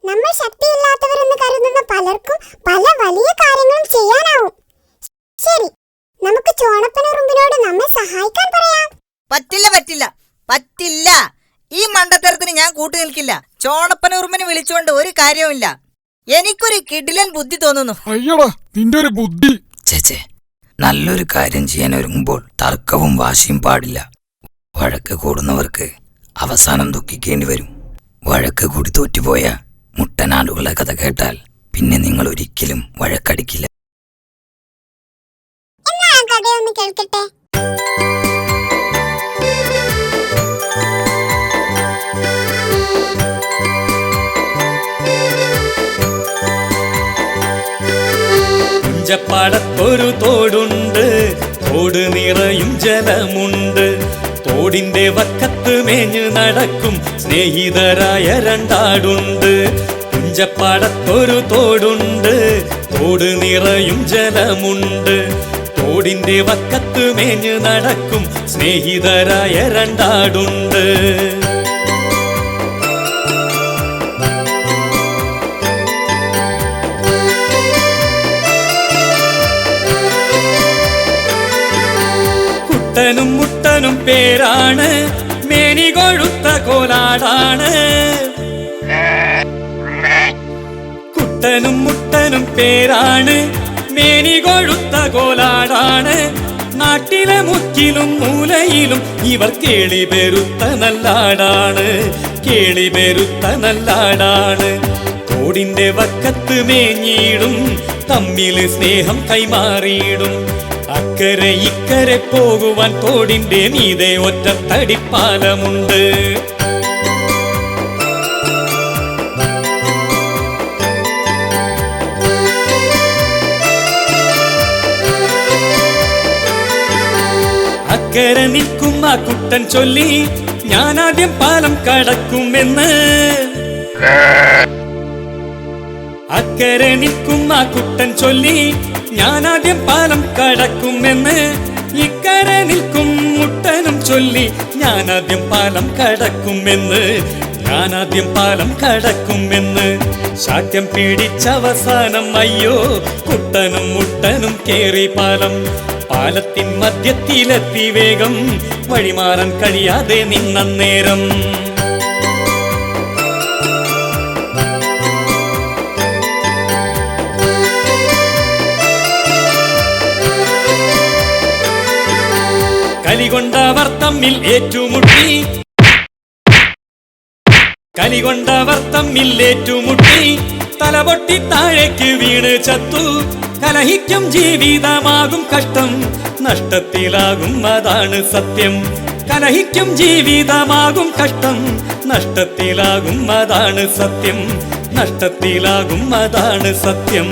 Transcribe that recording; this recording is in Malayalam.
നമ്മൾ ശക്തിയില്ലാത്തവരെന്ന് കരുതുന്ന പലർക്കും പല വലിയ കാര്യങ്ങളും ചെയ്യാനാവും. ശരി, നമുക്ക് ചോണപ്പനുറുമ്പിനോട് നമ്മെ സഹായിക്കാൻ പറയാം. പറ്റില്ല പറ്റില്ല പറ്റില്ല. ഈ മണ്ടത്തരത്തിന് ഞാൻ കൂട്ടു നിൽക്കില്ല. ചോണപ്പനുറുമ്പിനെ വിളിച്ചുകൊണ്ട് ഒരു കാര്യവുമില്ല. എനിക്കൊരു കിടിലൻ ബുദ്ധി തോന്നുന്നു. അയ്യടാ നിന്റെ ഒരു ബുദ്ധി. ചേച്ചേ, നല്ലൊരു കാര്യം ചെയ്യാൻ ഒരുങ്ങുമ്പോൾ തർക്കവും വാശിയും പാടില്ല. വഴക്ക് കൂടുന്നവർക്ക് അവസാനം ദുഃഖിക്കേണ്ടി വരും. വഴക്ക് കൂടി തോറ്റുപോയ മുട്ടനാടുകളുടെ കഥ കേട്ടാൽ പിന്നെ നിങ്ങൾ ഒരിക്കലും വഴക്കടിക്കില്ല. എന്നാ ആ കഥയൊന്ന് കേൾക്കട്ടെ. കുഞ്ചപ്പാടത്തൊരു തോടുണ്ട്, തോട് നിറയും ജലമുണ്ട്. തോടിന്റെ വക്കത്ത് മേഞ്ഞു നടക്കും സ്നേഹിതരായ രണ്ടാടുണ്ട്. കുഞ്ചപ്പാടത്തൊരു തോടുണ്ട്, തോട് നിറയും ജലമുണ്ട്. തോടിന്റെ വക്കത്ത് മേഞ്ഞു നടക്കും സ്നേഹിതരായ രണ്ടാടുണ്ട്. കുട്ടനും മുട്ടനും പേരാണ്, മേനി കൊഴുത്ത കോലാടാണ്. കുട്ടനും മുട്ടനും പേരാണ്, മേനി കൊഴുത്ത കോലാടാണ്. നാട്ടിലെ മുക്കിലും മൂലയിലും ഇവർ കേളി പെരുത്ത നല്ലാടാണ്, കേളി പെരുത്ത നല്ലാടാണ്. തോടിന്റെ വക്കത്ത് മേഞ്ഞിടും, തമ്മില് സ്നേഹം കൈമാറിയിടും. അക്കരെ ഇക്കരെ പോകുവാൻ തോടിന്റെ മീതെ ഒറ്റത്തടിപ്പാലമുണ്ട്. അക്കരെ നിൽക്കും ആ കുട്ടൻ ചൊല്ലി, ഞാനാദ്യം പാലം കടക്കുമെന്ന്. അക്കരെ നിൽക്കും ആ കുട്ടൻ ചൊല്ലി, ഞാനാദ്യം പാലം കടക്കുമെന്ന്. ഇക്കരെ നിൽക്കും മുട്ടനും ചൊല്ലി, ഞാനാദ്യം പാലം കടക്കുമെന്ന്, ഞാനാദ്യം പാലം കടക്കുമെന്ന്. ശാഠ്യം പിടിച്ചവസാനം അയ്യോ കുട്ടനും മുട്ടനും കേറി പാലം. പാലത്തിൻ മധ്യത്തിലെത്തി വേഗം, വഴിമാറാൻ കഴിയാതെ നിന്നേരം. കലികൊണ്ടവർ തമ്മിൽ ഏറ്റുമുട്ടി, കലികൊണ്ടവർ തമ്മിൽ ഏറ്റുമുട്ടി. തലപൊട്ടി താഴേക്ക് വീണ് ചത്തു. കലഹിക്കും ജീവിതമാകും കഷ്ടം, നഷ്ടത്തിലാകും അതാണ് സത്യം. കലഹിക്കും ജീവിതമാകും കഷ്ടം, നഷ്ടത്തിലാകും അതാണ് സത്യം, നഷ്ടത്തിലാകും അതാണ് സത്യം.